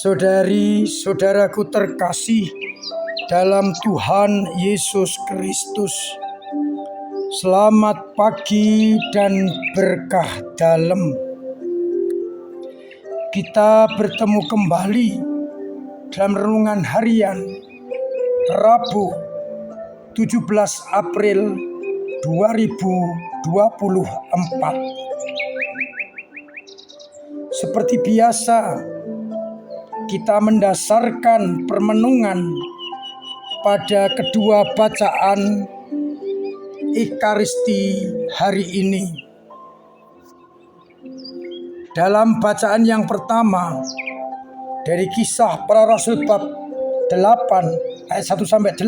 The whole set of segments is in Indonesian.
Saudari-saudaraku terkasih dalam Tuhan Yesus Kristus, selamat pagi dan berkah dalam. Kita bertemu kembali dalam renungan harian Rabu 17 April 2024. Seperti biasa, kita mendasarkan permenungan pada kedua bacaan Ekaristi hari ini. Dalam bacaan yang pertama dari Kisah Para Rasul bab 8 ayat 1-8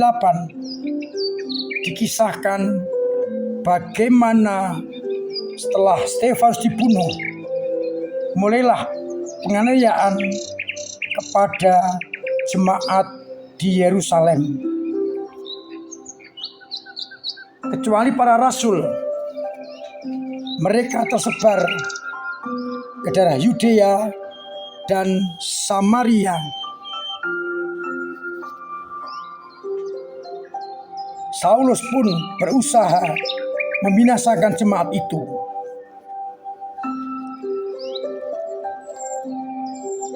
dikisahkan bagaimana setelah Stefanus dibunuh, mulailah penganiayaan kepada jemaat di Yerusalem. Kecuali para rasul, mereka tersebar ke daerah Yudea dan Samaria. Saulus pun berusaha membinasakan jemaat itu.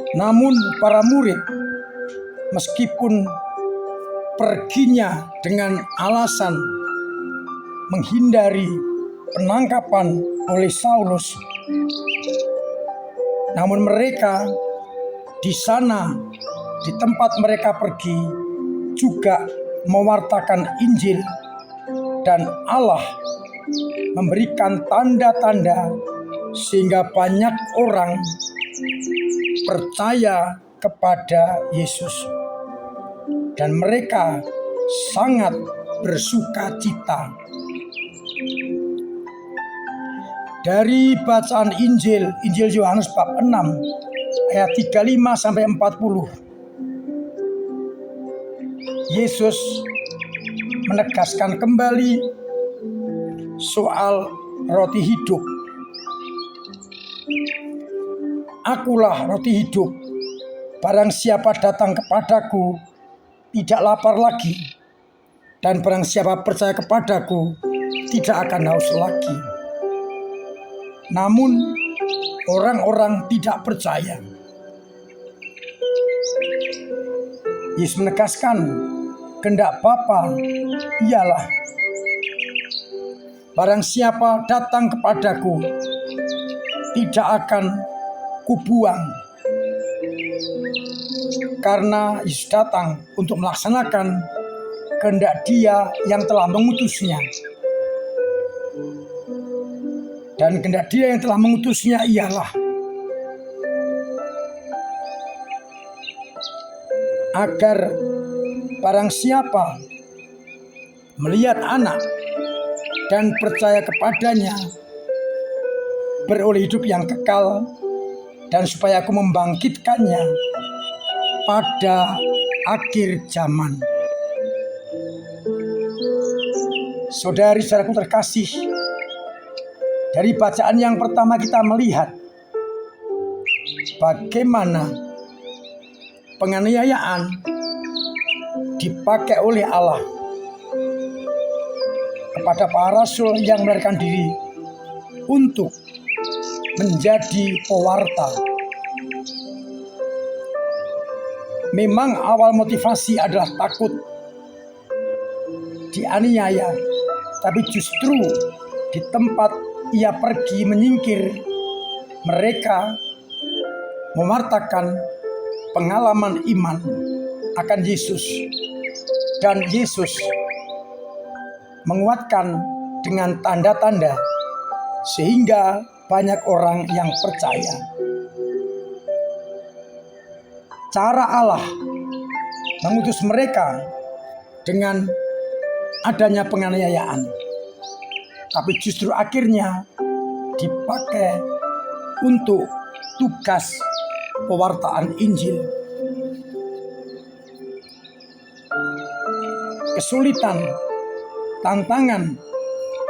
Namun para murid, meskipun perginya dengan alasan menghindari penangkapan oleh Saulus, namun mereka di sana, di tempat mereka pergi, juga mewartakan Injil, dan Allah memberikan tanda-tanda sehingga banyak orang percaya kepada Yesus, dan mereka sangat bersuka cita. Dari bacaan Injil Yohanes bab 6 ayat 35-40, Yesus menegaskan kembali soal roti hidup. Akulah roti hidup. Barang siapa datang kepadaku tidak lapar lagi, dan barang siapa percaya kepadaku tidak akan haus lagi. Namun orang-orang tidak percaya. Yesus menegaskan kehendak Bapa ialah barang siapa datang kepadaku tidak akan kubuang, karena Yesus datang untuk melaksanakan kehendak Dia yang telah mengutusnya. Dan kehendak Dia yang telah mengutusnya ialah agar barang siapa melihat Anak dan percaya kepadanya beroleh hidup yang kekal, dan supaya aku membangkitkannya pada akhir zaman. Saudari-saudaraku terkasih, dari bacaan yang pertama kita melihat bagaimana penganiayaan dipakai oleh Allah kepada para rasul yang melarikan diri untuk menjadi pewarta. Memang awal motivasi adalah takut dianiaya, tapi justru di tempat ia pergi menyingkir, mereka mewartakan pengalaman iman akan Yesus, dan Yesus menguatkan dengan tanda-tanda sehingga banyak orang yang percaya. Cara Allah mengutus mereka dengan adanya penganiayaan, tapi justru akhirnya dipakai untuk tugas pewartaan Injil. Kesulitan, tantangan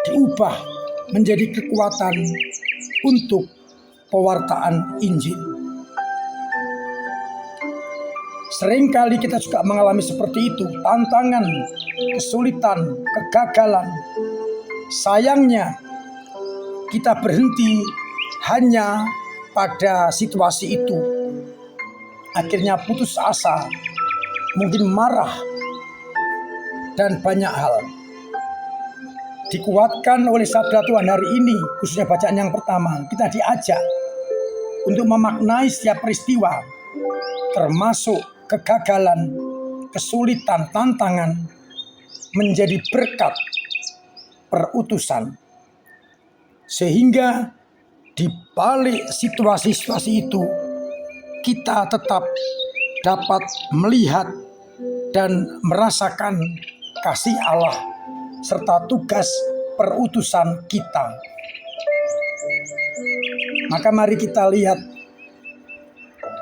diubah menjadi kekuatan untuk pewartaan Injil. Seringkali kita juga mengalami seperti itu, tantangan, kesulitan, kegagalan. Sayangnya kita berhenti hanya pada situasi itu. Akhirnya putus asa, mungkin marah, dan banyak hal. Dikuatkan oleh sabda Tuhan hari ini, khususnya bacaan yang pertama, kita diajak untuk memaknai setiap peristiwa, termasuk kegagalan, kesulitan, tantangan, menjadi berkat perutusan. Sehingga di balik situasi-situasi itu, kita tetap dapat melihat dan merasakan kasih Allah serta tugas perutusan kita. Maka mari kita lihat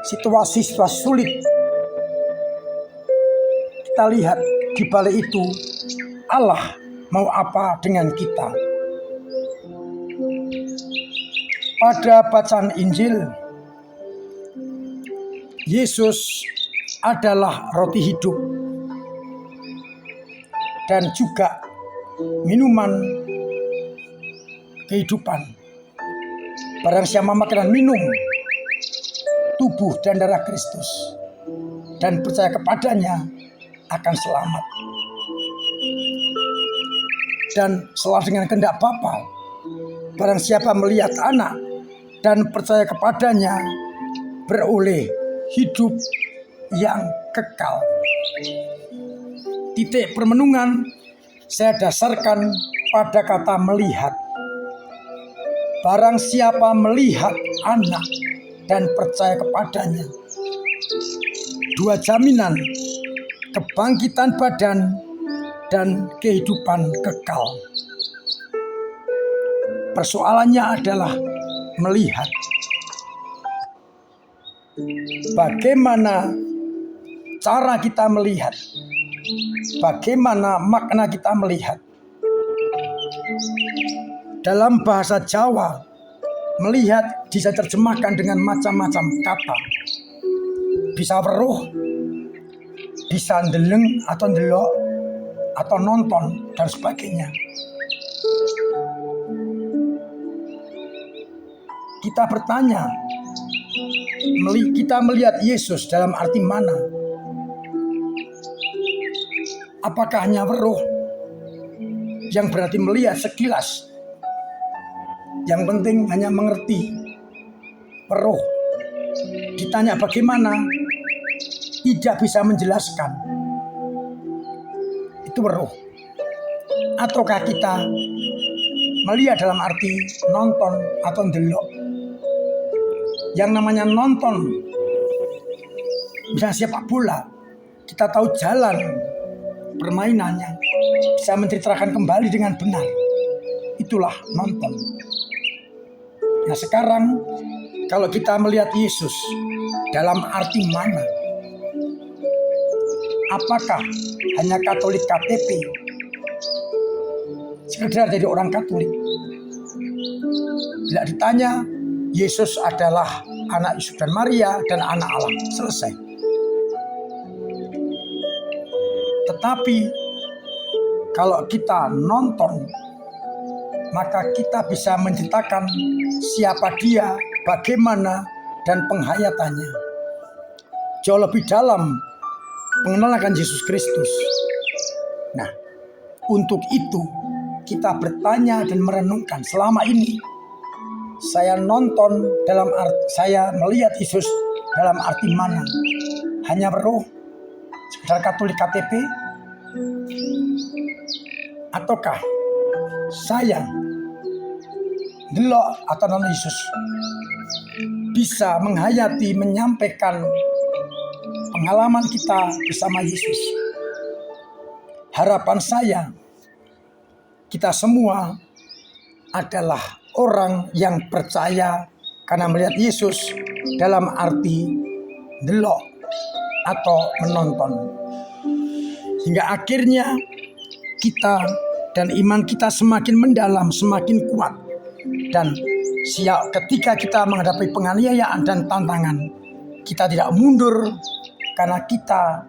situasi-situasi sulit. Kita lihat di balik itu Allah mau apa dengan kita. Pada bacaan Injil, Yesus adalah roti hidup dan juga minuman kehidupan. Barang siapa makan dan minum tubuh dan darah Kristus dan percaya kepadanya akan selamat. Dan selaras dengan kehendak Bapa, barang siapa melihat Anak dan percaya kepadanya beroleh hidup yang kekal. Titik permenungan saya dasarkan pada kata melihat. Barang siapa melihat Anak dan percaya kepadanya, dua jaminan kebangkitan badan dan kehidupan kekal. Persoalannya adalah melihat. Bagaimana cara kita melihat? Bagaimana makna kita melihat? Dalam bahasa Jawa, melihat bisa terjemahkan dengan macam-macam kata. Bisa weruh, bisa ndeleng atau ndelok, atau nonton, dan sebagainya. Kita bertanya, kita melihat Yesus dalam arti mana? Apakah hanya weruh, yang berarti melihat sekilas? Yang penting hanya mengerti, weruh. Ditanya bagaimana, tidak bisa menjelaskan. Itu weruh. Ataukah kita melihat dalam arti nonton atau ndelok? Yang namanya nonton, misalnya sepak bola, kita tahu jalan permainannya, bisa menceritakan kembali dengan benar. Itulah nonton. Nah sekarang kalau kita melihat Yesus dalam arti mana? Apakah hanya Katolik KTP? Sekedar jadi orang Katolik. Bila ditanya, Yesus adalah anak Yusuf dan Maria dan anak Allah. Selesai. Tetapi kalau kita nonton, maka kita bisa menceritakan siapa dia, bagaimana, dan penghayatannya. Jauh lebih dalam mengenalkan Yesus Kristus. Nah, untuk itu kita bertanya dan merenungkan selama ini saya nonton dalam arti, saya melihat Yesus dalam arti mana? Hanya weruh, sekedar Katolik KTP, ataukah saya delok atau nonton Yesus bisa menghayati, menyampaikan pengalaman kita bersama Yesus. Harapan saya, kita semua adalah orang yang percaya karena melihat Yesus dalam arti delok atau menonton. Hingga akhirnya kita dan iman kita semakin mendalam, semakin kuat. Dan ketika kita menghadapi penganiayaan dan tantangan, kita tidak mundur, karena kita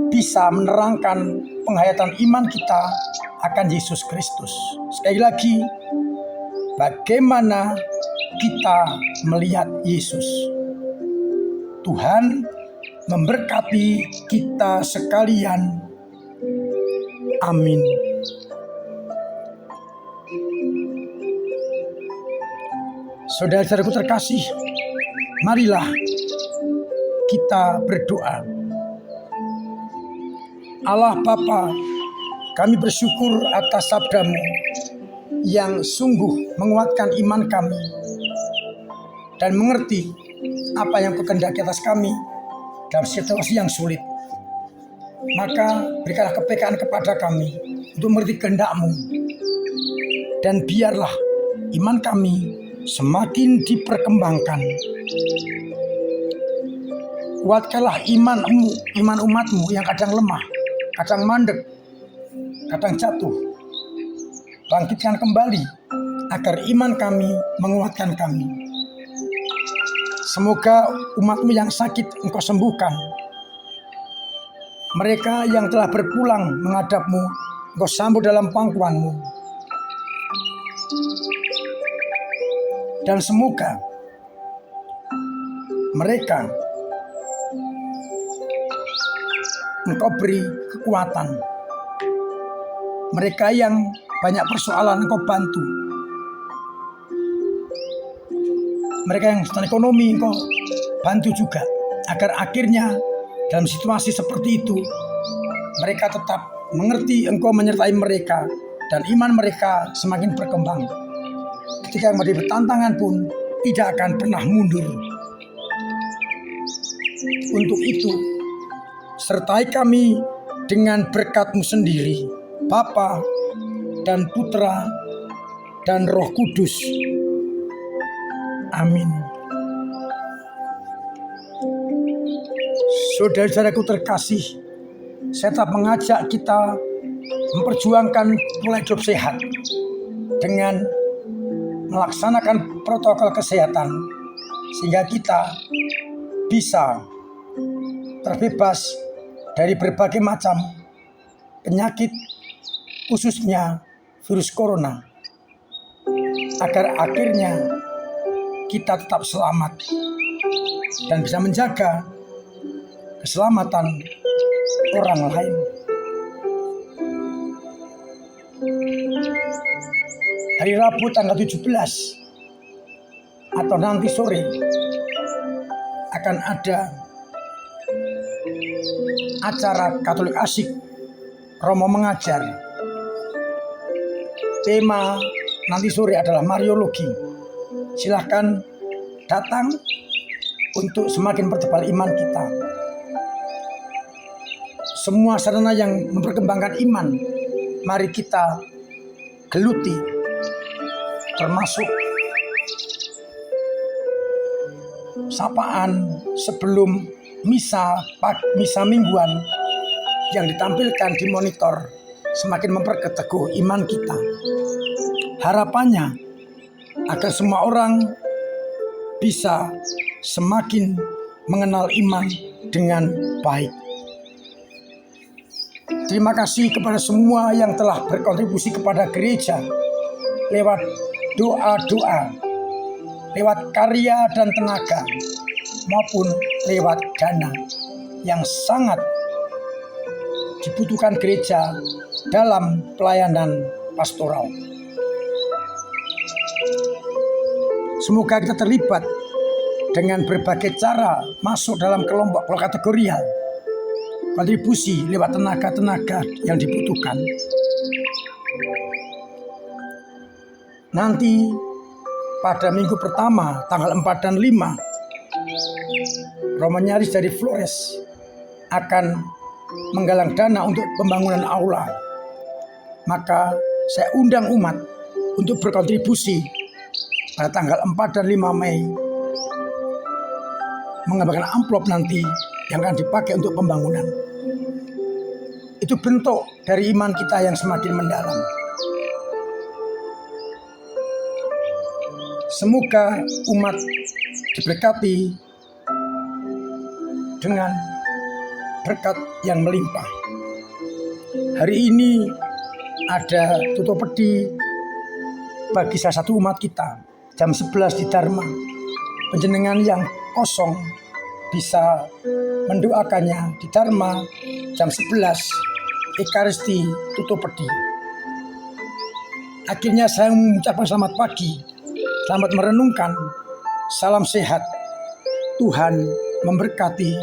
bisa menerangkan penghayatan iman kita akan Yesus Kristus. Sekali lagi, bagaimana kita melihat Yesus? Tuhan memberkati kita sekalian. Amin. Saudara-saudaraku terkasih, marilah kita berdoa. Allah Bapa, kami bersyukur atas sabda-Mu yang sungguh menguatkan iman kami dan mengerti apa yang Kau kehendaki atas kami dalam situasi yang sulit. Maka berikanlah kepekaan kepada kami untuk mengerti kehendak-Mu, dan biarlah iman kami semakin diperkembangkan. Kuatkanlah iman-Mu, iman umat-Mu yang kadang lemah, kadang mandek, kadang jatuh. Bangkitkan kembali agar iman kami menguatkan kami. Semoga umat-Mu yang sakit Engkau sembuhkan. Mereka yang telah berpulang menghadap-Mu, Engkau sambut dalam pangkuan-Mu. Dan semoga mereka Engkau beri kekuatan. Mereka yang banyak persoalan Engkau bantu. Mereka yang sedang ekonomi Engkau bantu juga, agar akhirnya dalam situasi seperti itu mereka tetap mengerti Engkau menyertai mereka dan iman mereka semakin berkembang. Ketika mereka bertantangan pun tidak akan pernah mundur. Untuk itu, sertai kami dengan berkat-Mu sendiri, Bapa dan Putra dan Roh Kudus. Amin. Saudara-saudaraku terkasih, saya tetap mengajak kita memperjuangkan pola hidup sehat dengan melaksanakan protokol kesehatan, sehingga kita bisa terbebas dari berbagai macam penyakit, khususnya virus corona, agar akhirnya kita tetap selamat dan bisa menjaga keselamatan orang lain. Hari Rabu tanggal 17 atau nanti sore akan ada acara Katolik Asyik Romo Mengajar. Tema nanti sore adalah Mariologi. Silahkan datang untuk semakin pertebal iman kita. Semua sarana yang memperkembangkan iman, mari kita geluti, termasuk sapaan sebelum misa mingguan yang ditampilkan di monitor semakin memperteguh iman kita. Harapannya agar semua orang bisa semakin mengenal iman dengan baik. Terima kasih kepada semua yang telah berkontribusi kepada gereja lewat doa-doa, lewat karya dan tenaga, maupun lewat dana yang sangat dibutuhkan gereja dalam pelayanan pastoral. Semoga kita terlibat dengan berbagai cara masuk dalam kelompok kategorial, kontribusi lewat tenaga-tenaga yang dibutuhkan. Nanti pada minggu pertama tanggal 4 dan 5, Romo Nyaris dari Flores akan menggalang dana untuk pembangunan aula. Maka saya undang umat untuk berkontribusi pada tanggal 4 dan 5 Mei, mengembangkan amplop nanti yang akan dipakai untuk pembangunan. Itu bentuk dari iman kita yang semakin mendalam. Semoga umat diberkati dengan berkat yang melimpah. Hari ini ada tutup pedi bagi salah satu umat kita. Jam 11 di Dharma. Panjenengan yang kosong bisa mendoakannya di Dharma jam 11 Ekaristi tutup pedi. Akhirnya saya mengucapkan selamat pagi, selamat merenungkan, salam sehat, Tuhan memberkati.